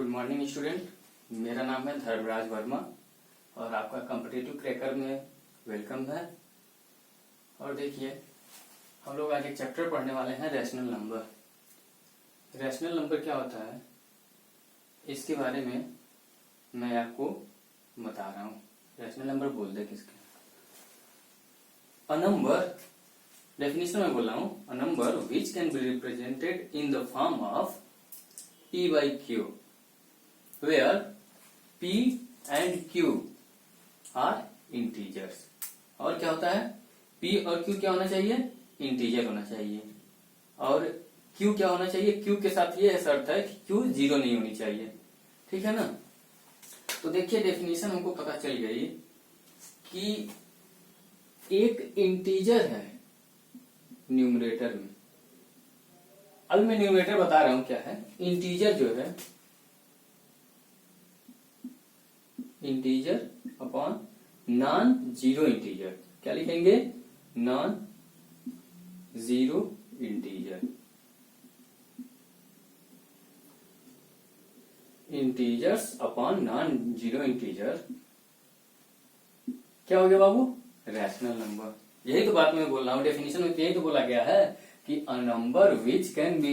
Good morning student. मेरा नाम है धर्मराज वर्मा और आपका कॉम्पिटिटिव क्रैकर में वेलकम है। और देखिए, हम लोग आज एक चैप्टर पढ़ने वाले हैं, रैशनल नंबर। रैशनल नंबर क्या होता है इसके बारे में मैं आपको बता रहा हूँ। रैशनल नंबर बोल दे किसके? अ नंबर, डेफिनेशन में बोल रहा हूँ, अ number which can be represented in the form of P by Q, where P and Q are integers। और क्या होता है? P और Q क्या होना चाहिए? इंटीजर होना चाहिए। और Q क्या होना चाहिए? Q के साथ ये शर्त है कि Q जीरो नहीं होनी चाहिए। ठीक है ना? तो देखिए, डेफिनेशन हमको पता चल गई कि एक इंटीजर है न्यूमरेटर में। अब मैं न्यूमरेटर बता रहा हूं क्या है। इंटीजर जो है, integer upon non zero integer, क्या लिखेंगे? Non zero integer. Integers upon non zero integer क्या हो गया बाबू? Rational number. यही तो बात मैं बोल रहा हूं, डेफिनेशन में यही तो बोला गया है कि a number which can be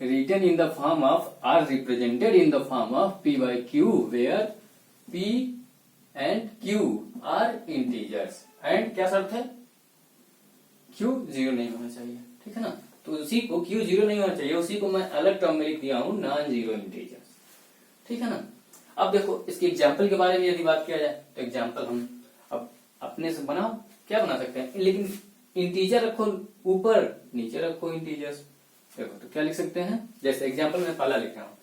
written in the form of or represented in the form of P by Q, where P and Q are integers and क्या शर्त है? Q जीरो नहीं होना चाहिए। ठीक है ना? तो उसी को Q जीरो नहीं होना चाहिए, उसी को मैं अलग टर्म में लिख दिया हूं, नॉन जीरो इंटीजर्स। ठीक है ना? अब देखो, इसके एग्जाम्पल के बारे में यदि बात किया जाए तो एग्जाम्पल हम अब अपने से बनाओ, क्या बना सकते हैं, लेकिन इंटीजर रखो ऊपर, नीचे रखो इंटीजर्स। देखो तो क्या लिख सकते हैं, जैसे एग्जांपल में पहला लिख रहा हूं।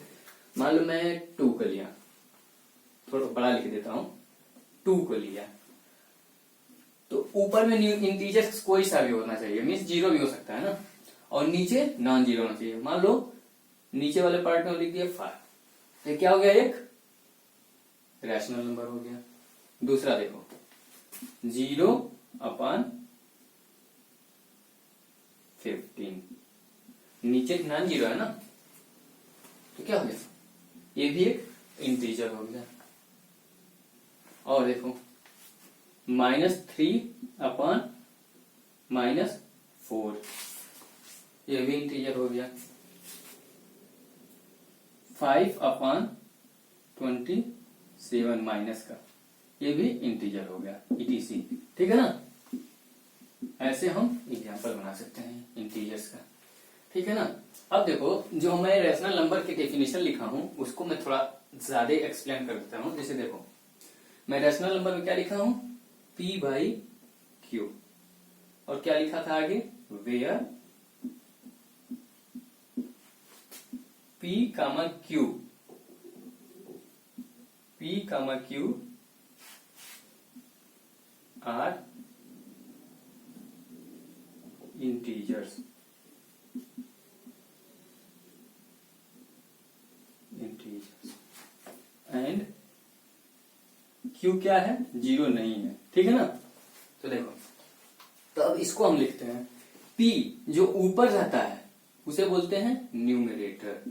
मान लो मैं 2 को लिया, थोड़ा बड़ा लिख देता हूं, 2 को लिया तो ऊपर में इंटीजर्स कोई सा भी होना चाहिए, मीन्स जीरो भी हो सकता है ना, और नीचे नॉन जीरो होना चाहिए। मान लो नीचे वाले पार्ट में लिख दिया 5, तो क्या हो गया? एक रैशनल नंबर हो गया। दूसरा देखो, 0 अपॉन 15, नीचे नॉन जीरो है ना, तो क्या हो गया? ये भी एक इंटीजर हो गया। और देखो, -3 अपॉन -4, ये भी इंटीजर हो गया। 5 अपॉन 27 माइनस का, ये भी इंटीजर हो गया, ETC। ठीक है ना? ऐसे हम एग्जाम्पल बना सकते हैं इंटीजर्स का। ठीक है ना? अब देखो, जो मैं रैशनल नंबर की डेफिनेशन लिखा हूं उसको मैं थोड़ा ज्यादा एक्सप्लेन कर देता हूं। जैसे देखो, मैं रैशनल नंबर में क्या लिखा हूं? P by Q, और क्या लिखा था आगे? Where P, Q, P, Q are integers, and Q क्या है? जीरो नहीं है। ठीक है ना? तो देखो, तो अब इसको हम लिखते हैं, P जो ऊपर रहता है उसे बोलते हैं न्यूमरेटर।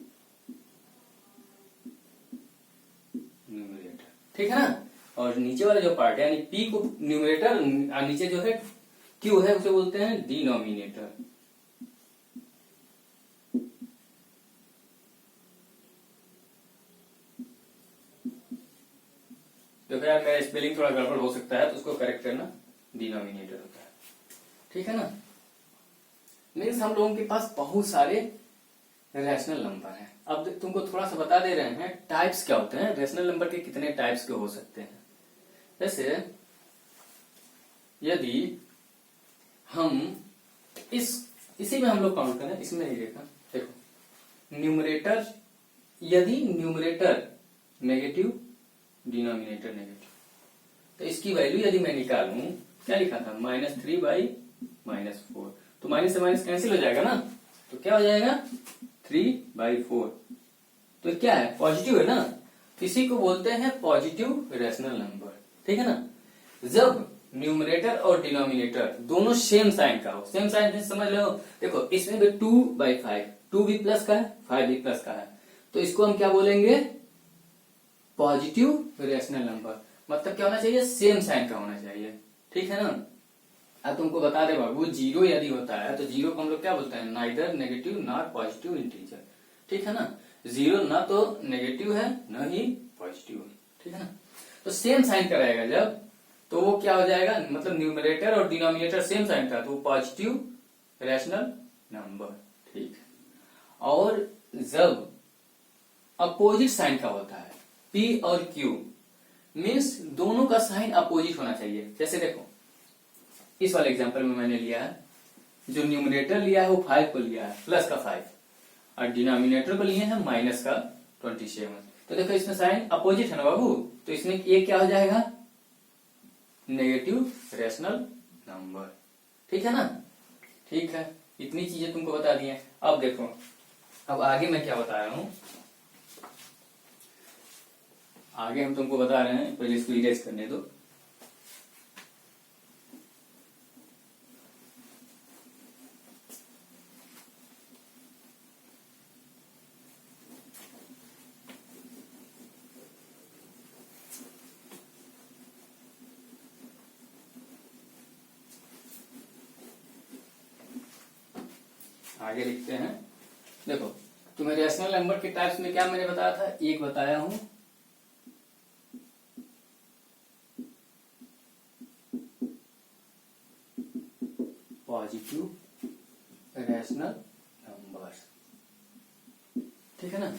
न्यूमरेटर, ठीक है ना? और नीचे वाला जो पार्ट है, यानी P को न्यूमरेटर, और नीचे जो है Q है उसे बोलते हैं डिनोमिनेटर। देखो यार, मेरा स्पेलिंग थोड़ा गड़बड़ हो सकता है तो उसको करेक्ट करना, डिनोमिनेटर होता है। ठीक है ना? मीन्स हम लोगों के पास बहुत सारे रैशनल नंबर हैं। अब तुमको थोड़ा सा बता दे रहे हैं टाइप्स क्या होते हैं, रैशनल नंबर के कितने टाइप्स के हो सकते हैं। जैसे यदि हम इसी में हम लोग काउंट करें, इसमें नहीं देखा, देखो न्यूमरेटर, यदि न्यूमरेटर नेगेटिव, डिनोमिनेटर नेगेटिव, तो इसकी वैल्यू यदि मैं निकालूं, क्या लिखा था? -3 by -4, तो माइनस से माइनस कैंसिल हो जाएगा ना, तो क्या हो जाएगा? 3/4। तो क्या है? पॉजिटिव है ना, इसी को बोलते हैं पॉजिटिव रैशनल नंबर। ठीक है ना? जब न्यूमरेटर और डिनोमिनेटर दोनों सेम साइन का हो, सेम साइन समझ लो। देखो, इसमें भी 2/5, 2 भी प्लस का है, 5 भी प्लस का है, तो इसको हम क्या बोलेंगे, पॉजिटिव रेशनल नंबर। मतलब क्या होना चाहिए, सेम साइन का होना चाहिए, ठीक है ना। अब तुमको बता दे बाबू, जीरो यदि होता है तो जीरो को हम लोग क्या बोलते हैं, neither negative not positive integer, ठीक है ना। जीरो ना तो नेगेटिव है न ही पॉजिटिव है, ठीक है ना। तो सेम साइन का रहेगा जब, तो वो क्या हो जाएगा, मतलब न्यूमरेटर और डिनोमिनेटर सेम साइन का, तो वो पॉजिटिव रेशनल नंबर, ठीक है। और जब अपोजिट साइन का होता है, P और Q, मीन्स दोनों का साइन अपोजिट होना चाहिए। जैसे देखो इस वाले एग्जांपल में मैंने लिया है, जो न्यूमरेटर लिया है वो 5 को लिया है, प्लस का 5, और डिनोमिनेटर को लिए हैं माइनस का 27। तो देखो इसमें साइन अपोजिट है ना बाबू, तो इसमें ये क्या हो जाएगा, नेगेटिव रेशनल नंबर, ठीक है ना। ठीक है, इतनी चीजें तुमको बता दी हैं। अब देखो, अब आगे मैं क्या बता रहा हूं, आगे हम तुमको बता रहे हैं, पहले इसको इरेज करने दो। आगे लिखते हैं। देखो तुम्हें रेशनल नंबर के टाइप्स में क्या मैंने बताया था, एक बताया हूं पॉजिटिव रेशनल नंबर, ठीक है ना।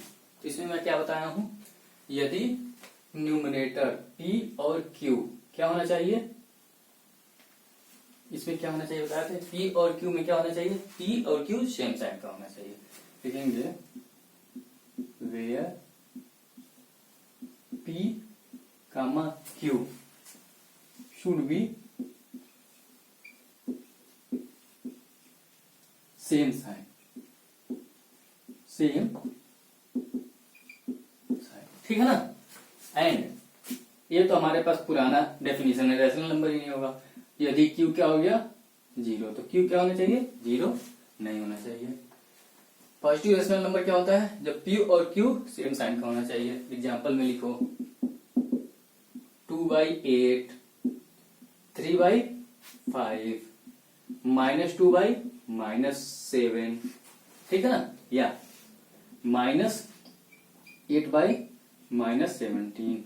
तो इसमें मैं क्या बताया हूं, यदि न्यूमरेटर P और Q क्या होना चाहिए, इसमें क्या होना चाहिए बताया था, P और Q में क्या होना चाहिए, P और Q सेम साइन का होना चाहिए। लिखेंगे where P, Q should be same sign, same sign, ठीक है ना। एंड ये तो हमारे पास पुराना डेफिनेशन है, रेशनल नंबर ही नहीं होगा। यदि Q क्या हो गया, जीरो, तो Q क्या होना चाहिए, जीरो नहीं होना चाहिए। पॉजिटिव रेशनल नंबर क्या होता है, जब P और Q सेम साइन का होना चाहिए। एग्जाम्पल में लिखो 2/8, 3/5, -2/-7, ठीक है ना, या -8/-17,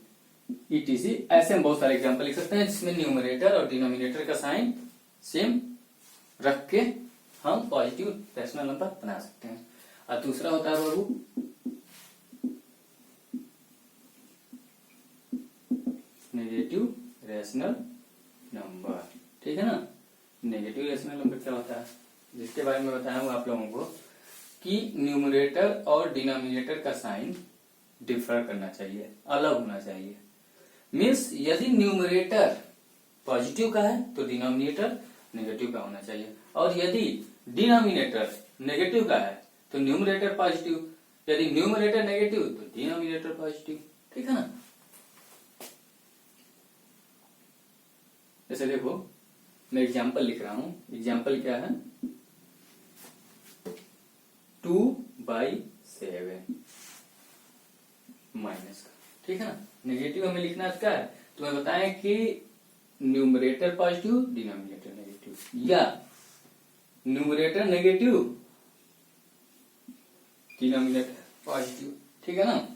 ETC। ऐसे हम बहुत सारे एग्जाम्पल लिख सकते हैं जिसमें न्यूमरेटर और डिनोमिनेटर का साइन सेम रख के हम पॉजिटिव रेशनल नंबर बना सकते हैं। और दूसरा होता है बाबू नेगेटिव रेशनल नंबर, ठीक है ना। नेगेटिव रेशनल नंबर क्या होता है, जिसके बारे में बताया हूं आप लोगों को कि न्यूमरेटर और डिनोमिनेटर का साइन डिफर करना चाहिए, अलग होना चाहिए। मीन्स यदि न्यूमरेटर पॉजिटिव का है तो डिनोमिनेटर नेगेटिव का होना चाहिए, और यदि डिनोमिनेटर नेगेटिव का है तो न्यूमरेटर पॉजिटिव, यदि न्यूमरेटर नेगेटिव तो डिनोमिनेटर पॉजिटिव, ठीक है ना। जैसे देखो मैं एग्जाम्पल लिख रहा हूं, एग्जाम्पल क्या है, 2/7 माइनस का, ठीक है ना। नेगेटिव हमें लिखना क्या है, तुम्हें बताएं कि न्यूमरेटर पॉजिटिव डिनोमिनेटर नेगेटिव, या न्यूमरेटर नेगेटिव डिनोमिनेटर पॉजिटिव, ठीक है ना।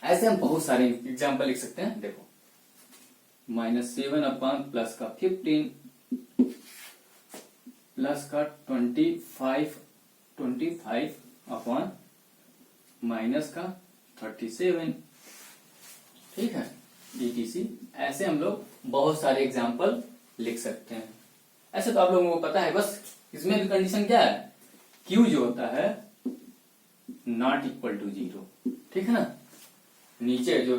ऐसे हम बहुत सारे एग्जाम्पल लिख सकते हैं। देखो -7 अपॉन प्लस का 15 प्लस का 25 अपॉन माइनस का 37, ठीक है, ETC। ऐसे हम लोग बहुत सारे एग्जाम्पल लिख सकते हैं। ऐसे तो आप लोगों को पता है, बस इसमें भी कंडीशन क्या है, Q जो होता है नॉट इक्वल टू 0, ठीक है ना। नीचे जो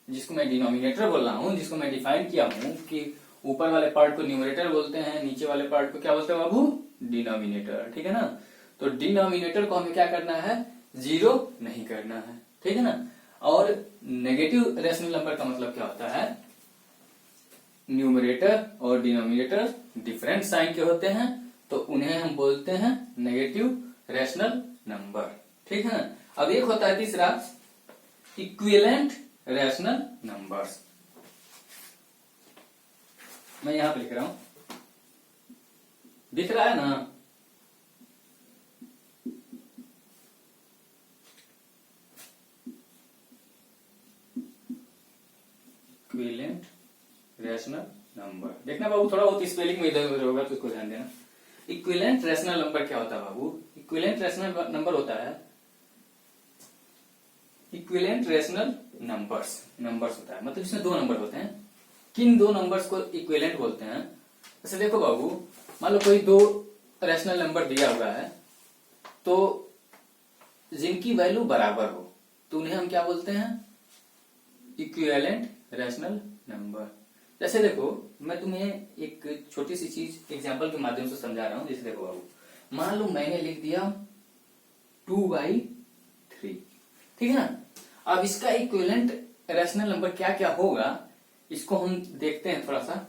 जिसको मैं डिनोमिनेटर बोल रहा हूं, जिसको मैं डिफाइन किया हूं कि ऊपर वाले पार्ट को न्यूमरेटर बोलते हैं, नीचे वाले पार्ट को क्या बोलते हैं बाबू, डिनोमिनेटर, ठीक है ना। तो डिनोमिनेटर को हमें क्या करना है, 0 नहीं करना है, ठीक है ना। और नेगेटिव रेशनल नंबर का मतलब क्या होता है, न्यूमरेटर और डिनोमिनेटर डिफरेंट साइन के होते हैं, तो उन्हें हम बोलते हैं नेगेटिव रेशनल नंबर, ठीक है ना। अब एक होता है तीसरा इक्विवेलेंट रैशनल नंबर्स। मैं यहां पे लिख रहा हूं, दिख रहा है ना? Equivalent rational number. देखना बाबू, थोड़ा बहुत स्पेलिंग में इधर उधर होगा तो उसको ध्यान देना। इक्विवेलेंट रैशनल नंबर क्या होता है बाबू? इक्विवेलेंट रैशनल नंबर होता है, इक्विवेलेंट रैशनल नंबर्स होता है, मतलब इसमें दो नंबर होते हैं। किन दो नंबर्स को इक्विवेलेंट बोलते हैं? जैसे देखो बाबू, मान लो कोई दो रैशनल नंबर दिया हुआ है, तो जिनकी वैल्यू बराबर हो तो उन्हें हम क्या बोलते हैं? Equivalent rational number. जैसे देखो, मैं तुम्हें एक छोटी सी चीज एग्जांपल के माध्यम से समझा रहा हूं। जैसे देखो बाबू, मान लो मैंने लिख दिया 2/3, ठीक है ना? अब इसका इक्विवेलेंट रैशनल नंबर क्या क्या होगा, इसको हम देखते हैं थोड़ा सा।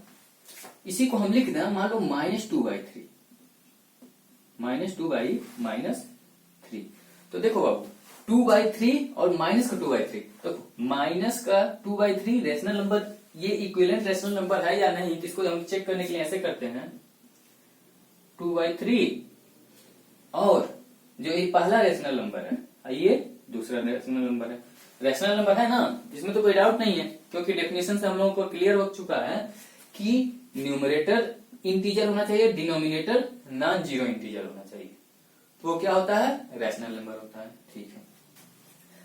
इसी को हम लिख दें, मान लो -2/3, -2/3। तो देखो बाबू, 2/3 और माइनस का 2/3, तो माइनस का 2/3 रैशनल नंबर, ये इक्विवेलेंट रैशनल नंबर है या नहीं, इसको हम चेक करने के लिए ऐसे करते हैं, 2/3 और जो ये पहला रैशनल नंबर है, ये दूसरा रैशनल नंबर है। रैशनल नंबर है ना, इसमें तो कोई डाउट नहीं है, क्योंकि डेफिनेशन से हम लोगों को क्लियर हो चुका है कि न्यूमरेटर इंटीजर होना चाहिए, डिनोमिनेटर नॉन जीरो इंटीजर होना चाहिए, तो वो क्या होता है? रैशनल नंबर होता है। ठीक है,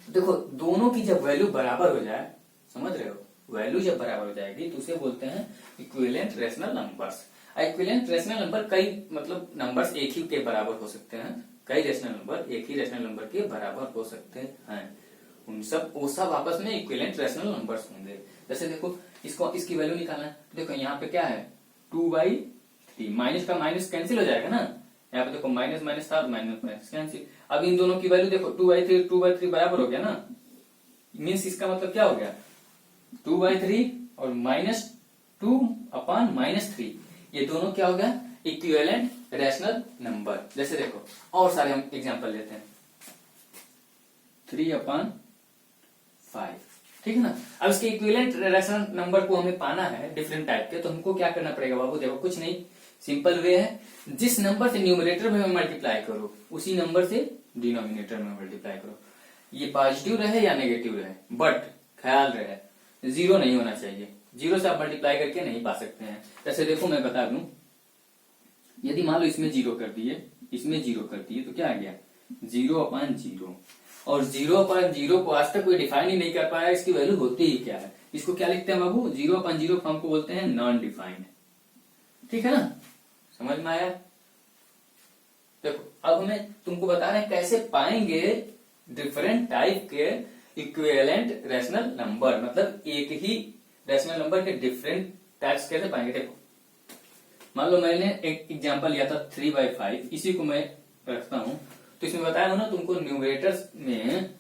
देखो दोनों की जब वैल्यू बराबर हो जाए, समझ रहे हो, वैल्यू जब बराबर हो जाएगी तो उसे बोलते हैं equivalent rational numbers. Equivalent rational number कई, मतलब नंबर्स एक ही के बराबर हो सकते हैं, कई रैशनल नंबर एक ही रैशनल नंबर के बराबर हो सकते हैं, वो सब आपस में इक्विवेलेंट रैशनल नंबर्स होंगे। जैसे देखो, इसकी वैल्यू निकालना है, देखो यहाँ पे क्या है? 2/3, माइनस का माइनस कैंसिल हो जाएगा ना, यहाँ पे देखो माइनस माइनस था, माइनस माइनस कैंसिल। अब इन दोनों की वैल्यू देखो, 2/3 बराबर हो गया ना, मीन्स इसका मतलब क्या हो गया? 2/3 और -2/-3, ये दोनों क्या हो गया? Equivalent rational number. जैसे देखो और सारे हम एग्जांपल लेते हैं, 3/5, ठीक है ना? अब इसके इक्विवेलेंट रैशनल नंबर को हमें पाना है डिफरेंट टाइप के, तो हमको क्या करना पड़ेगा बाबू? देखो कुछ नहीं, सिंपल वे है, जिस नंबर से न्यूमरेटर में मल्टीप्लाई करो उसी नंबर से डिनोमिनेटर में मल्टीप्लाई करो। ये पॉजिटिव रहे या नेगेटिव रहे, बट ख्याल रहे जीरो नहीं होना चाहिए, जीरो से आप मल्टीप्लाई करके नहीं पा सकते हैं। जैसे देखो मैं बता दूं, यदि मान लो इसमें जीरो कर दिए, इसमें जीरो कर दिए, तो क्या आ गया? 0/0। और 0/0 को आज तक कोई डिफाइन ही नहीं कर पाया, इसकी वैल्यू होती ही क्या है? इसको क्या लिखते हैं बाबू? 0/0 फॉर्म को बोलते हैं नॉन डिफाइंड। ठीक है ना, समझ में आया? देखो अब हमें तुमको बता रहे हैं कैसे पाएंगे डिफरेंट टाइप के इक्विवेलेंट रैशनल नंबर, मतलब एक ही रैशनल नंबर के डिफरेंट टाइप्स कैसे पाएंगे। देखो मान लो मैंने एक एग्जांपल लिया था 3/5, इसी को मैं रखता हूं, तो इसमें बताया हो ना तुमको, न्यूमरेटर में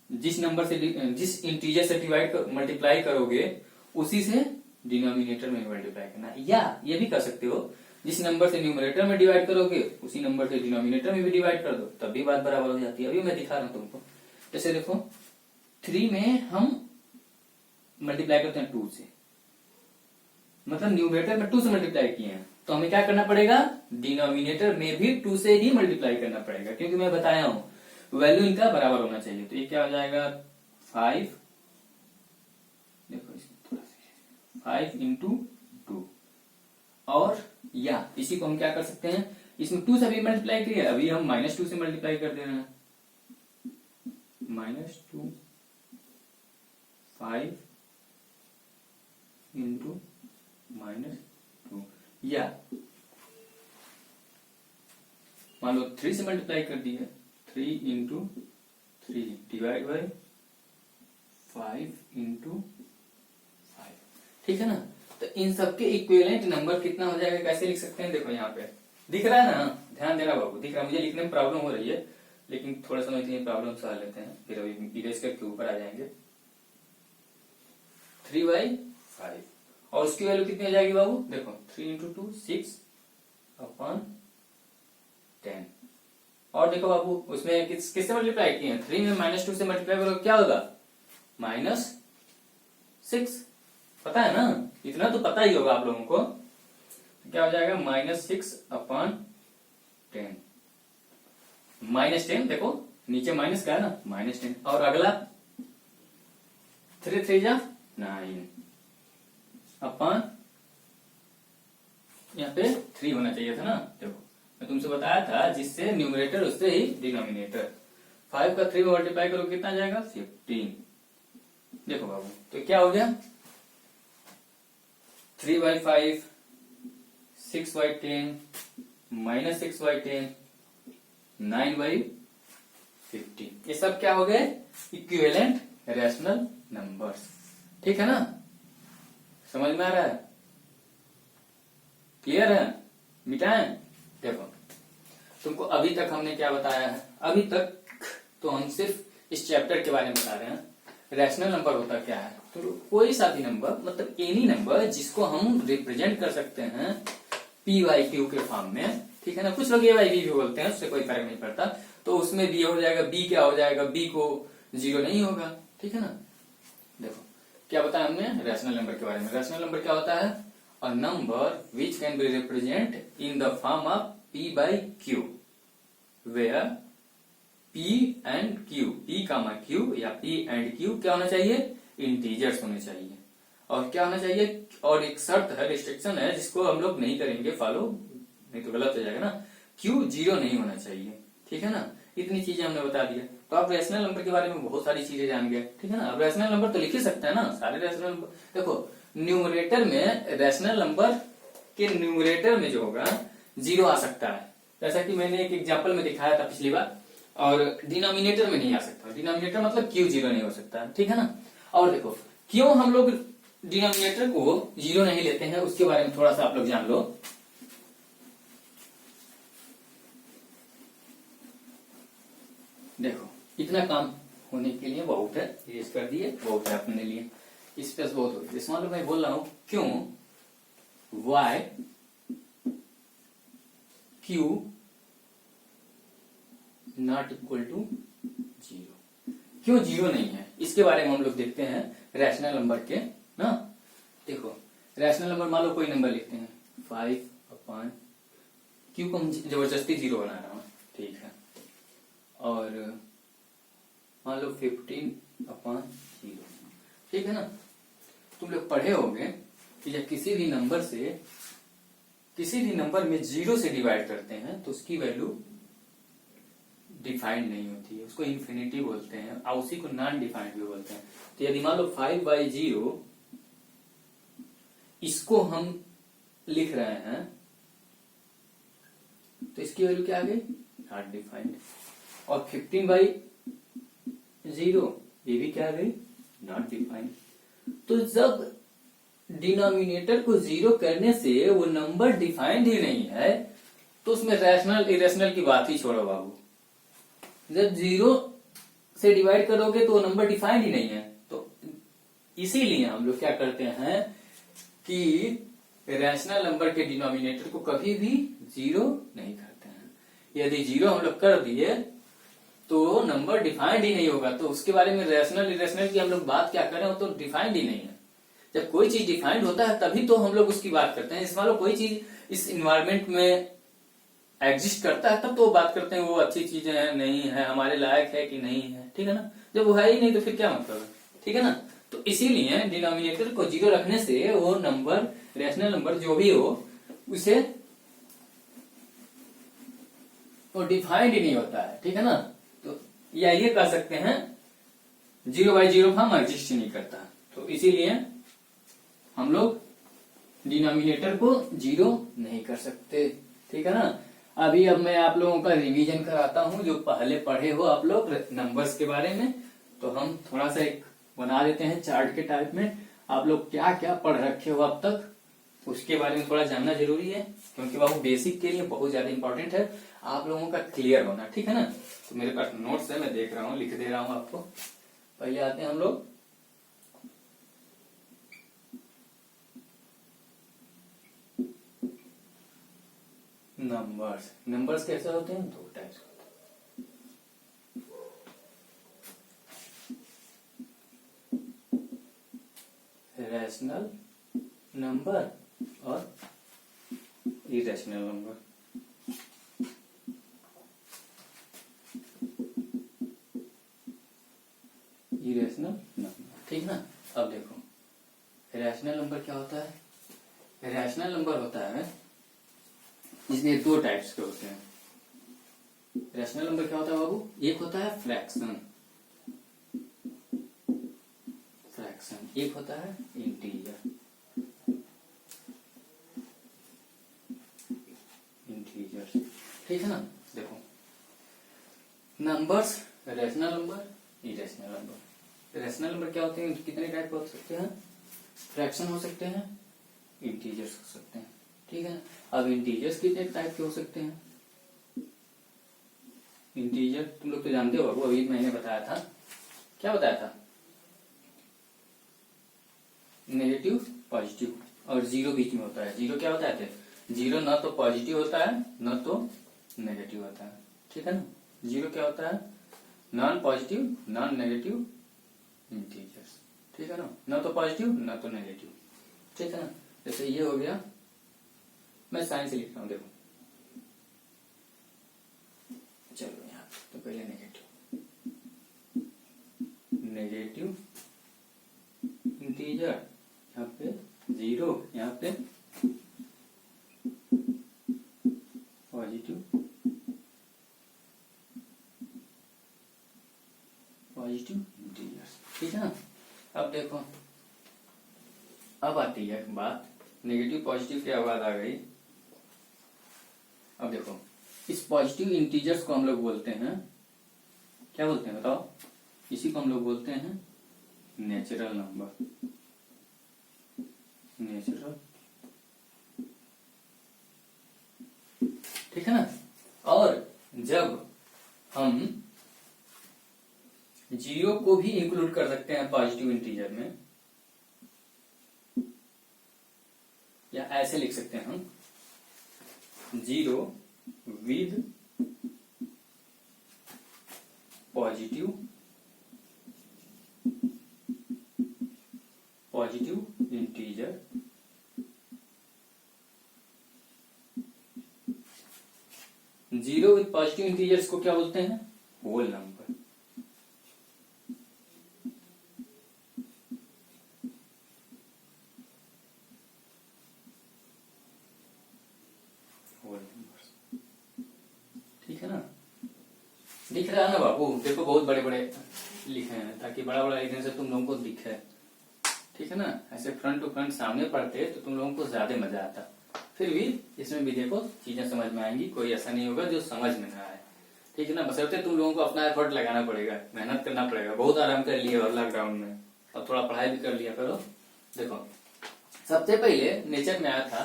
जिस नंबर से, जिस इंटीजर से मल्टीप्लाई करोगे उसी से डिनोमिनेटर में मल्टीप्लाई करना, या ये भी कर सकते हो, जिस नंबर से न्यूमरेटर में डिवाइड करोगे उसी नंबर से डिनोमिनेटर में भी डिवाइड कर दो, तब भी बात बराबर हो जाती है। अभी मैं दिखा रहा हूं तुमको। जैसे देखो 3 में हम मल्टीप्लाई करते हैं 2 से, मतलब न्यूमरेटर में 2 से मल्टीप्लाई किए हैं, तो हमें क्या करना पड़ेगा? डिनोमिनेटर में भी 2 से ही मल्टीप्लाई करना पड़ेगा, क्योंकि मैं बताया हूं वैल्यू इनका बराबर होना चाहिए। तो ये क्या हो जाएगा? 5, देखो थोड़ा सा 5 × 2, और या इसी को हम क्या कर सकते हैं, इसमें 2 से अभी मल्टीप्लाई किया, अभी हम -2 से मल्टीप्लाई कर दे रहे हैं, -2 5 × -2, या मान लो 3 से मल्टीप्लाई कर दिया, 3 × 3 डिवाइड बाय 5 × 5, ठीक है ना? तो इन सबके इक्विवेलेंट नंबर कितना हो जाएगा, कैसे लिख सकते हैं? देखो यहाँ पे दिख रहा है ना, ध्यान देना बाबू, दिख रहा है? मुझे लिखने में प्रॉब्लम हो रही है, लेकिन थोड़ा सा मैं प्रॉब्लम सॉल्व लेते हैं, फिर अभी इरेज करके ऊपर आ जाएंगे। 3/5 और उसकी वैल्यू कितनी हो जाएगी बाबू? देखो 3 × 2 6/10, और देखो बाबू उसमें किससे मल्टीप्लाई किए हैं, 3 में -2 से मल्टीप्लाई करो क्या होगा, -6। पता है ना, इतना तो पता ही होगा आप लोगों को। क्या हो जाएगा, -6/10, -10 देखो नीचे माइनस का है ना, -10। और अगला 3 3 जा 9 अपॉन, यहाँ पे 3 होना चाहिए था ना। देखो मैं तुमसे बताया था जिससे न्यूमरेटर उससे ही डिनोमिनेटर। 5 का 3 में मल्टीप्लाई करो कितना जाएगा, 15। देखो बाबू तो क्या हो गया, 3/5, 6/10, -6/10, 9/15। ये सब क्या हो गए, इक्विवेलेंट रैशनल नंबर्स। ठीक है ना, समझ में आ रहा है, क्लियर है, मिटाएं। देखो तुमको अभी तक हमने क्या बताया है, अभी तक तो हम सिर्फ इस चैप्टर के बारे में बता रहे हैं। रैशनल नंबर होता क्या है, तो कोई सा भी नंबर, मतलब एनी नंबर जिसको हम रिप्रेजेंट कर सकते हैं PYQ के फॉर्म में। ठीक है ना, कुछ लोग AYV भी बोलते हैं, उससे कोई फर्क नहीं पड़ता। तो उसमें बी हो जाएगा, बी क्या हो जाएगा, बी को 0 नहीं होगा। ठीक है ना, देखो क्या बताया हमने रैशनल नंबर के बारे में। रैशनल नंबर क्या होता है, a number which can be represent in the form of P/Q, where P and Q, P, Q या P and Q क्या होना चाहिए, इंटीजर्स होने चाहिए। और क्या होना चाहिए, और एक शर्त है, रिस्ट्रिक्शन है जिसको हम लोग नहीं करेंगे फॉलो, नहीं तो गलत हो जाएगा ना, Q 0 नहीं होना चाहिए। ठीक है ना, इतनी चीजें हमने बता दिया। तो आप रैशनल नंबर के बारे में बहुत सारी चीजें जान गए। ठीक है ना, अब रैशनल नंबर तो लिख ही सकते हैं ना, सारे रैशनल नंबर। देखो न्यूमरेटर में, रैशनल नंबर के न्यूमरेटर में जो होगा 0 आ सकता है, जैसा कि मैंने एक एग्जाम्पल में दिखाया था पिछली बार। और डिनोमिनेटर में नहीं आ सकता, डिनोमिनेटर मतलब Q 0 नहीं हो सकता। ठीक है ना, और देखो क्यों हम लोग डिनोमिनेटर को 0 नहीं लेते हैं, उसके बारे में थोड़ा सा आप लोग जान लो। देखो इतना काम होने के लिए बहुत है, इरेज कर दिए, बहुत है अपने लिए, स्पेस बहुत होती है। मान लो मैं बोल रहा हूं क्यों y q not equal to 0, क्यों 0 नहीं है, इसके बारे में हम लोग देखते हैं रैशनल नंबर के ना। देखो रैशनल नंबर मान लो कोई नंबर लिखते हैं 5/, क्यों को हम जबरदस्ती 0 बना रहा हूं, ठीक है। और मान लो 15/0, ठीक है ना। तुम लोग पढ़े होंगे कि जब किसी भी नंबर में 0 से डिवाइड करते हैं तो उसकी वैल्यू डिफाइंड नहीं होती है, उसको इन्फिनिटी बोलते हैं, और उसी को नॉन डिफाइंड भी बोलते हैं। तो यदि मान लो 5/0 इसको हम लिख रहे हैं तो इसकी वैल्यू क्या आ गई, नॉट डिफाइंड। और 15/0 ये भी क्या आ गई, नॉट डिफाइंड। तो जब डिनोमिनेटर को 0 करने से वो नंबर डिफाइंड ही नहीं है तो उसमें रैशनल इरेशनल की बात ही छोड़ो बाबू। जब 0 से डिवाइड करोगे तो वो नंबर डिफाइंड ही नहीं है। तो इसीलिए हम लोग क्या करते हैं कि रैशनल नंबर के डिनोमिनेटर को कभी भी 0 नहीं करते हैं। यदि 0 हम लोग कर दिए तो नंबर डिफाइंड ही नहीं होगा। तो उसके बारे में रैशनल इरेशनल की हम लोग बात क्या करें, वो तो डिफाइंड ही नहीं है। जब कोई चीज डिफाइंड होता है तभी तो हम लोग उसकी बात करते हैं। इस मान लो कोई चीज इस इन्वायरमेंट में एग्जिस्ट करता है तब तो बात करते हैं वो अच्छी चीजें है नहीं है, हमारे लायक है कि नहीं है, ठीक है ना। जब वो है ही नहीं तो फिर क्या मतलब है, ठीक है ना। तो इसीलिए डिनोमिनेटर को 0 रखने से वो नंबर, रैशनल नंबर जो भी हो, उसे वो डिफाइंड ही नहीं होता है, ठीक है ना। तो या ये कह सकते हैं 0/0 फॉर्म एग्जिस्ट ही नहीं करता। तो इसीलिए हम लोग डिनोमिनेटर को 0 नहीं कर सकते, ठीक है ना। अब मैं आप लोगों का रिवीजन कराता हूं, जो पहले पढ़े हो आप लोग नंबर्स के बारे में। तो हम थोड़ा सा एक बना देते हैं चार्ट के टाइप में, आप लोग क्या क्या पढ़ रखे हो अब तक उसके बारे में थोड़ा जानना जरूरी है, क्योंकि वो बेसिक के लिए बहुत ज्यादा इंपॉर्टेंट है आप लोगों का क्लियर होना, ठीक है ना। तो मेरे पास नोट्स है, मैं देख रहा हूँ, लिख दे रहा हूँ आपको। पहले आते हैं हम लोग नंबर्स। नंबर्स कैसे होते हैं, 2 टाइप्स होते हैं, रैशनल नंबर और इरेशनल नंबर। इरेशनल नंबर, ठीक ना। अब देखो रैशनल नंबर क्या होता है। रैशनल नंबर होता है, इसमें दो टाइप्स के होते हैं। रैशनल नंबर क्या होता है बाबू, एक होता है फ्रैक्शन, एक होता है इंटीजर। ठीक है ना। देखो numbers, rational number, irrational number. Rational number क्या होते हैं, कितने टाइप के हो सकते हैं, फ्रैक्शन हो सकते हैं, इंटीजर्स हो सकते हैं। ठीक है ना। अब इंटीजर्स कितने टाइप के हो सकते हैं। इंटीजर तुम लोग तो जानते हो, वो अभी मैंने बताया था, क्या बताया था, नेगेटिव पॉजिटिव और जीरो बीच में होता है। जीरो क्या होता है, जीरो ना तो पॉजिटिव होता है ना तो नेगेटिव होता है। ठीक है ना। जीरो क्या होता है, non positive non negative integers. ठीक है ना, ना तो पॉजिटिव ना तो नेगेटिव। ठीक है ना। जैसे ये हो गया, मैं साइन से लिख रहा हूं, देखो चलो यहाँ तो पहले नेगेटिव इंटीजर, यहाँ पे जीरो, यहाँ पे पॉजिटिव इंटीजर्स। ठीक है ना। अब देखो, अब आती है बात, नेगेटिव पॉजिटिव के बाद आ गई। अब देखो इस पॉजिटिव इंटीजर्स को हम लोग बोलते हैं, क्या बोलते हैं बताओ, इसी को हम लोग बोलते हैं नेचुरल नंबर। नेचुरल, ठीक है ना। और जब हम जीरो को भी इंक्लूड कर सकते हैं पॉजिटिव इंटीजर में, या ऐसे लिख सकते हैं हम, zero with positive integer zero with positive integers को क्या बोलते हैं, होल नंबर। होल नंबर, ठीक है ना। दिख रहा है ना बाबू, देखो बहुत बड़े बड़े लिखे हैं, ताकि बड़ा बड़ा लिखने से तुम लोगों को दिखे। ठीक है ना। ऐसे फ्रंट टू फ्रंट सामने पढ़ते तो तुम लोगों को ज्यादा मजा आता। फिर भी इसमें भी देखो चीजें समझ में आएंगी, कोई ऐसा नहीं होगा जो समझ में ना आए। ठीक है ना। बशर्ते तुम लोगों को अपना एफर्ट लगाना पड़ेगा, मेहनत करना पड़ेगा। बहुत आराम कर लिए और लॉकडाउन में, और थोड़ा पढ़ाई भी कर लिया करो। देखो सबसे पहले नेचर में आया था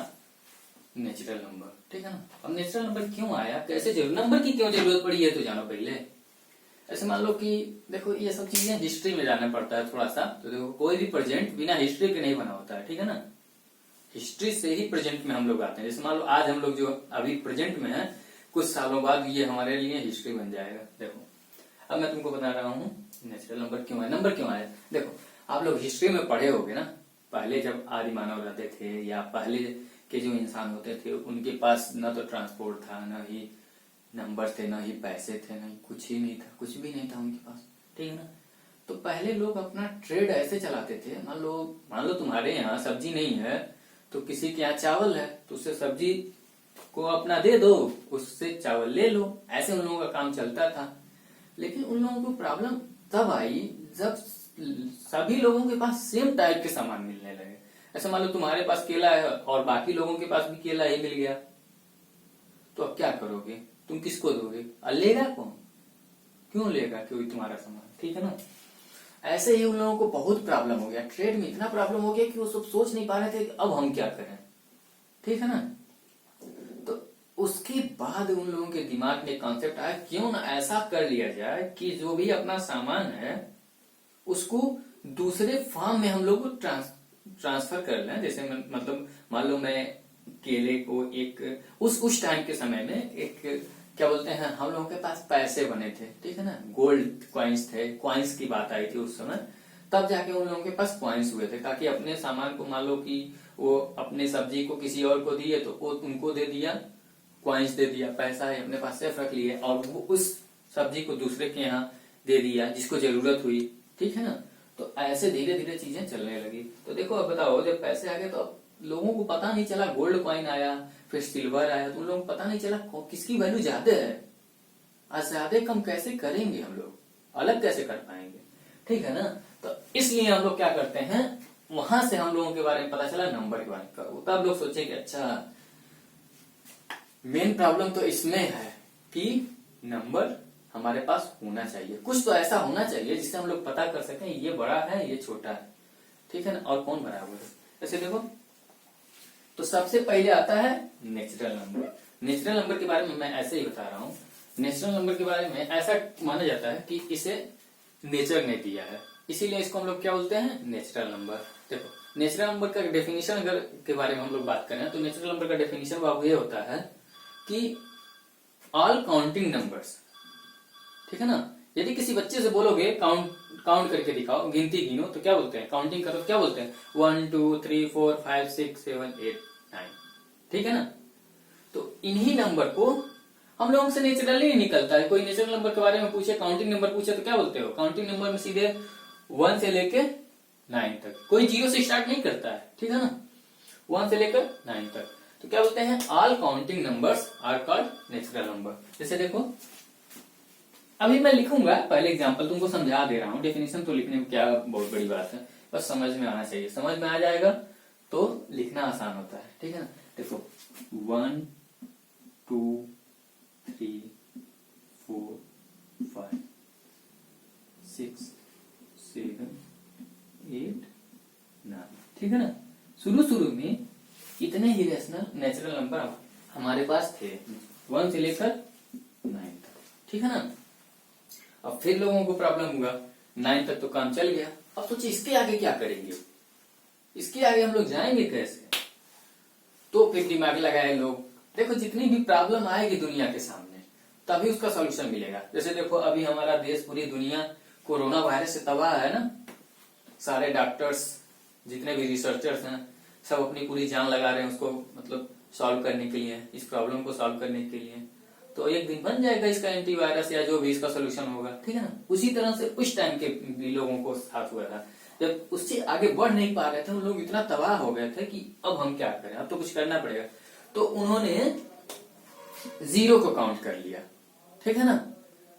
नेचुरल नंबर। ठीक है ना। अब नेचुरल नंबर क्यों आया, कैसे जरूरत, नंबर की क्यों जरूरत पड़ी है तो जानो पहले। ऐसे मान लो कि देखो ये सब चीजें हिस्ट्री में जाना पड़ता है थोड़ा सा। तो देखो कोई भी प्रेजेंट बिना हिस्ट्री के नहीं बना होता है। ठीक है ना। हिस्ट्री से ही प्रेजेंट में हम लोग आते हैं। जैसे मान लो आज हम लोग जो अभी प्रेजेंट में है, कुछ सालों बाद ये हमारे लिए हिस्ट्री बन जाएगा। देखो अब मैं तुमको बता रहा हूँ नेचुरल नंबर क्यों है, नंबर क्यों आया। देखो आप लोग हिस्ट्री में पढ़े होगे ना, पहले जब आदि मानव रहते थे या पहले के जो इंसान होते थे, उनके पास न तो ट्रांसपोर्ट था, न ही नंबर थे, न ही पैसे थे, नहीं कुछ ही नहीं था, कुछ भी नहीं था उनके पास। ठीक है ना। तो पहले लोग अपना ट्रेड ऐसे चलाते थे, मान लो तुम्हारे यहाँ सब्जी नहीं है तो किसी के यहाँ चावल है तो उससे सब्जी को अपना दे दो, उससे चावल ले लो। ऐसे उन लोगों का काम चलता था। लेकिन उन लोगों को प्रॉब्लम तब आई जब सभी लोगों के पास सेम टाइप के सामान मिलने लगे। ऐसे मान लो तुम्हारे पास केला है और बाकी लोगों के पास भी केला ही मिल गया, तो अब क्या करोगे, तुम किसको दोगे, लेगा कौन, क्यों लेगा कोई तुम्हारा सामान। ठीक है ना। ऐसे ही उन लोगों को बहुत प्रॉब्लम हो गया, ट्रेड में इतना प्रॉब्लम हो गया कि वो सब सोच नहीं पा रहे थे कि अब हम क्या करें। ठीक है ना। तो उसके बाद उन लोगों के दिमाग में कॉन्सेप्ट आया, क्यों ना ऐसा कर लिया जाए कि जो भी अपना सामान है उसको दूसरे फॉर्म में हम लोग ट्रांसफर कर लें। जैसे मतलब मान लो मैं केले को एक उस टाइम के समय में एक क्या बोलते हैं, हम लोगों के पास पैसे बने थे। ठीक है ना। गोल्ड कॉइन्स थे, कॉइन्स की बात आई थी उस समय। तब जाके उन लोगों के पास कॉइन्स हुए थे, ताकि अपने सामान को, मान लो कि वो अपने सब्जी को किसी और को दिए तो वो उनको दे दिया, कॉइन्स दे दिया, पैसा है अपने पास सेफ रख लिए, और वो उस सब्जी को दूसरे के यहाँ दे दिया जिसको जरूरत हुई, ठीक है ना। तो ऐसे धीरे धीरे चीजें चलने लगी। तो देखो अब बताओ, जब पैसे आ गए तो लोगों को पता नहीं चला, गोल्ड कॉइन आया, फिर सिल्वर आया, तो उन लोगों को पता नहीं चला किसकी वैल्यू ज्यादा है। आज ज्यादा कम कैसे करेंगे हम लोग, अलग कैसे कर पाएंगे, ठीक है ना। तो इसलिए हम लोग क्या करते हैं, वहां से हम लोगों के बारे में पता चला, नंबर के बारे में। तब लोग सोचे कि अच्छा, मेन प्रॉब्लम तो इसमें है कि नंबर हमारे पास होना चाहिए, कुछ तो ऐसा होना चाहिए जिससे हम लोग पता कर सकें ये बड़ा है ये छोटा है, ठीक है ना, और कौन बराबर है। ऐसे देखो, तो सबसे पहले आता है नेचुरल नंबर। नेचुरल नंबर के बारे में मैं ऐसे ही बता रहा हूं। नेचुरल नंबर के बारे में ऐसा माना जाता है कि इसे नेचर ने दिया है, इसीलिए इसको हम लोग क्या बोलते हैं, नेचुरल नंबर। देखो नेचुरल नंबर का डेफिनेशन अगर के बारे में हम लोग बात करें तो नेचुरल नंबर का डेफिनेशन बाबू ये होता है कि ऑल काउंटिंग नंबर्स, ठीक है ना। यदि किसी बच्चे से बोलोगे काउंट करके दिखाओ, गिनती गिनो, तो क्या बोलते हैं, काउंटिंग करो, क्या बोलते हैं, 1 2 3 4 5 6 7 8 9, ठीक है ना। तो इन्हीं नंबर को हम लोगों से नेचुरली निकलता है। कोई नेचुरल नंबर के बारे में पूछे, काउंटिंग नंबर पूछे, तो क्या बोलते हो, काउंटिंग नंबर में सीधे 1 से लेके 9 तक, कोई 0 से स्टार्ट नहीं करता है, ठीक है ना, 1 से लेकर 9 तक। तो क्या बोलते हैं, all counting numbers are called natural number. जैसे देखो, अभी मैं लिखूंगा, पहले एग्जांपल तुमको समझा दे रहा हूँ। डेफिनेशन तो लिखने में क्या बहुत बड़ी बात है, बस समझ में आना चाहिए, समझ में आ जाएगा तो लिखना आसान होता है, ठीक है ना। देखो 1 2 3 4 5 6 7 8 9, ठीक है ना। शुरू में इतने ही रेशनल नेचुरल नंबर हमारे पास थे, 1 से लेकर 9 तक, ठीक है ना। अब फिर लोगों को प्रॉब्लम हुआ, 9 तक तो काम चल गया, अब सोचिए इसके आगे क्या करेंगे, इसके आगे हम लोग जाएंगे कैसे। तो फिर दिमाग लगाए लोग। देखो जितनी भी प्रॉब्लम आएगी दुनिया के सामने तभी उसका सॉल्यूशन मिलेगा। जैसे देखो अभी हमारा देश, पूरी दुनिया कोरोना वायरस से तबाह है ना। सारे डॉक्टर्स, जितने भी रिसर्चर्स हैं, सब अपनी पूरी जान लगा रहे हैं उसको मतलब सॉल्व करने के लिए, इस प्रॉब्लम को सॉल्व करने के लिए। तो एक दिन बन जाएगा इसका एंटीवायरस या जो भी इसका सोल्यूशन होगा, ठीक है ना। उसी तरह से उस टाइम के भी लोगों को साथ हुआ था, जब उससे आगे बढ़ नहीं पा रहे थे, उन लोग इतना तबाह हो गए थे कि अब हम क्या करें, अब तो कुछ करना पड़ेगा। तो उन्होंने 0 को काउंट कर लिया, ठीक है ना,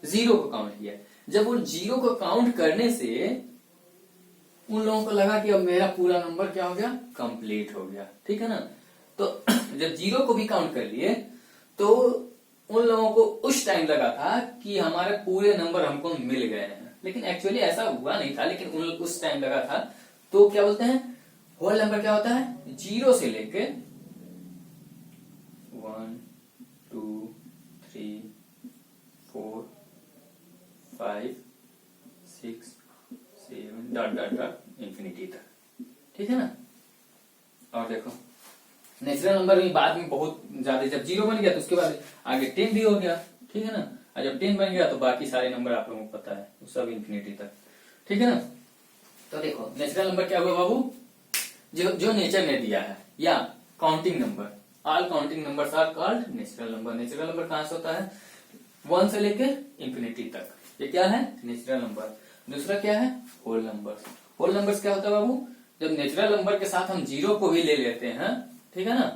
0 को काउंट किया। जब वो 0 को काउंट करने से उन लोगों को लगा कि अब मेरा पूरा नंबर क्या हो गया, कंप्लीट हो गया, ठीक है ना। तो जब 0 को भी काउंट कर लिए तो उन लोगों को उस टाइम लगा था कि हमारे पूरे नंबर हमको मिल गए हैं, लेकिन एक्चुअली ऐसा हुआ नहीं था, लेकिन उस टाइम लगा था। तो क्या बोलते हैं, होल नंबर क्या होता है, 0 से लेके 1 2 3 4 5 6 7 डॉट डॉट डॉट इंफिनिटी तक, ठीक है ना। और देखो नेचुरल नंबर में बाद में बहुत ज्यादा, जब 0 बन गया तो उसके बाद आगे 10 भी हो गया, ठीक है ना। और जब 10 बन गया तो बाकी सारे नंबर आप लोगों को पता है, सब इंफिनिटी तक, ठीक है ना। तो देखो नेचुरल नंबर क्या हुआ बाबू, जो नेचर ने दिया है, या counting number, all counting numbers are called natural number. Natural number कहां से होता है, 1 से लेके इंफिनिटी तक, ये क्या है, नेचुरल नंबर। दूसरा क्या है, होल नंबर। होल नंबर्स क्या होता है बाबू, जब नेचुरल नंबर के साथ हम 0 को भी ले लेते हैं, ठीक है ना,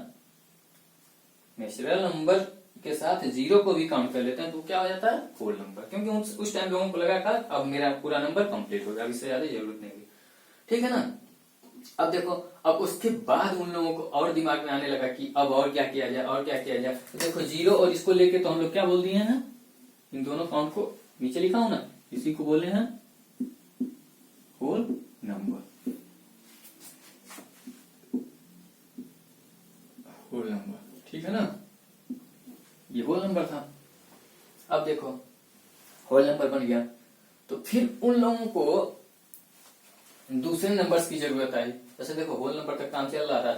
नेचुरल नंबर के साथ 0 को भी काउंट कर लेते हैं तो क्या हो जाता है, होल नंबर। क्योंकि उस टाइम लोगों को लगा था अब मेरा पूरा नंबर कंप्लीट हो गया, अब इससे ज्यादा जरूरत नहीं होगी, ठीक है ना। अब देखो, अब उसके बाद उन लोगों को और दिमाग में आने लगा कि अब और क्या किया जाए, और क्या किया जाए। तो देखो 0 और इसको लेके तो हम लोग क्या बोल दिए हैं, इन दोनों काउंट को नीचे लिखा हूं ना, इसी को बोले हैं होल नंबर, होल नंबर, ठीक है ना। ये होल नंबर था। अब देखो होल नंबर बन गया तो फिर उन लोगों को दूसरे नंबर्स की जरूरत आई। जैसे देखो होल नंबर का काम चल रहा था,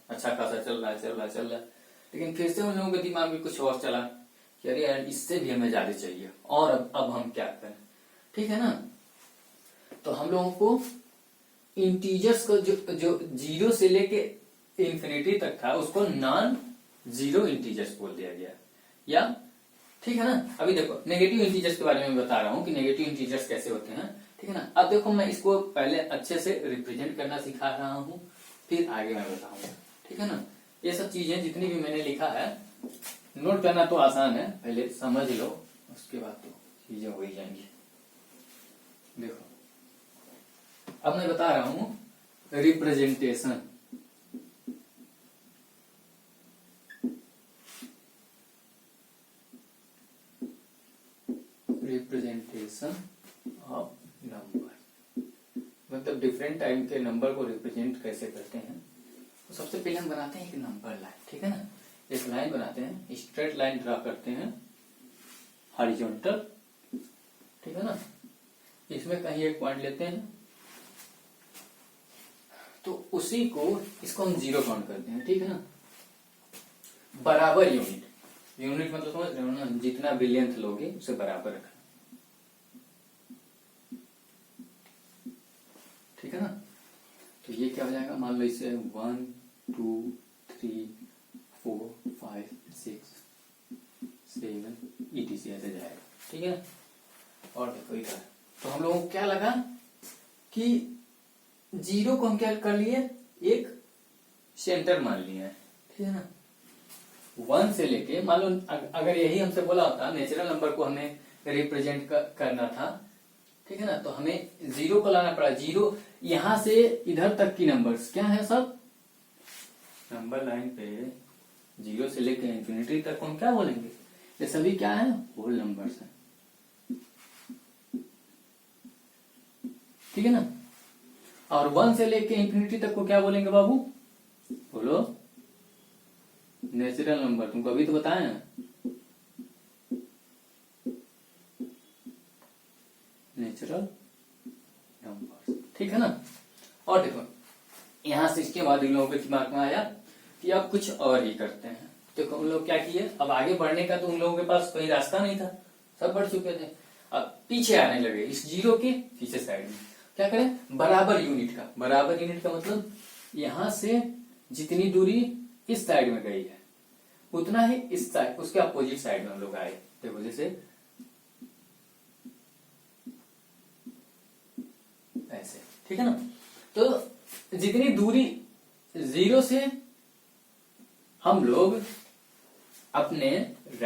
अच्छा खासा चल रहा है, लेकिन फिर से उन लोगों के दिमाग में कुछ और चला कि अरे यार इससे भी हमें ज्यादा चाहिए, और अब हम क्या करें, ठीक है ना। तो हम लोगों को इंटीजर्स को जो जो जीरो से लेके इंफिनिटी तक था उसको नॉन जीरो इंटीजर्स बोल दिया गया। या ठीक है ना। अभी देखो नेगेटिव इंटीजर्स के बारे में बता रहा हूं कि नेगेटिव इंटीजर्स कैसे होते हैं, ठीक है ना। अब देखो मैं इसको पहले अच्छे से रिप्रेजेंट करना सिखा रहा हूं, फिर आगे मैं बताऊंगा, ठीक है ना। ये सब चीजें जितनी भी मैंने लिखा है नोट करना तो आसान है, पहले समझ लो उसके बाद तो चीजें हो ही जाएंगी। देखो अब मैं बता रहा हूं रिप्रेजेंटेशन। रिप्रेजेंटेशन ऑफ नंबर, मतलब डिफरेंट टाइप के नंबर को रिप्रेजेंट कैसे करते हैं। तो सबसे पहले हम बनाते हैं एक नंबर लाइन, ठीक है ना। एक लाइन बनाते हैं, स्ट्रेट लाइन ड्रा करते हैं हॉरिजॉन्टल, ठीक है ना। इसमें कहीं एक पॉइंट लेते हैं तो उसी को इसको हम जीरो काउंट करते हैं, ठीक है ना। बराबर यूनिट, यूनिट मतलब समझ रहे हो ना, जितना बिलियंथ लोगे उसे बराबर रखना, ठीक है ना। तो ये क्या हो जाएगा, मान लो इसे 1 2 3 4 5 6 7 ETC ऐसे जाएगा, ठीक है। और देखो इधर तो हम लोगों को क्या लगा कि जीरो को हम क्या कर लिए, एक सेंटर मान लिया है, ठीक है ना। 1 से लेके मान लो अगर यही हमसे बोला होता नेचुरल नंबर को हमें रिप्रेजेंट करना था, ठीक है ना, तो हमें जीरो को लाना पड़ा। जीरो यहां से इधर तक की नंबर्स क्या है, सब नंबर लाइन पे जीरो से लेके इंफिनिटी तक हम क्या बोलेंगे, ये सभी क्या है, होल नंबर्स हैं, ठीक है ना। और 1 से लेके इंफिनिटी तक को क्या बोलेंगे बाबू, बोलो, नेचुरल नंबर। तुमको अभी तो बताया ना, नेचुरल नंबर, ठीक है ना। और देखो यहां से इसके बाद इन लोगों के दिमाग में आया कि अब कुछ और ही करते हैं। देखो उन लोग क्या किए, अब आगे बढ़ने का तो उन लोगों के पास कोई रास्ता नहीं था, सब बढ़ चुके थे। अब पीछे आने लगे, इस जीरो के पीछे साइड में क्या करें, बराबर यूनिट का। बराबर यूनिट का मतलब यहां से जितनी दूरी इस साइड में गई है उतना ही इस साइड, उसके अपोजिट साइड में हम लोग आए। देखो जैसे ऐसे, ठीक है ना। तो जितनी दूरी जीरो से हम लोग अपने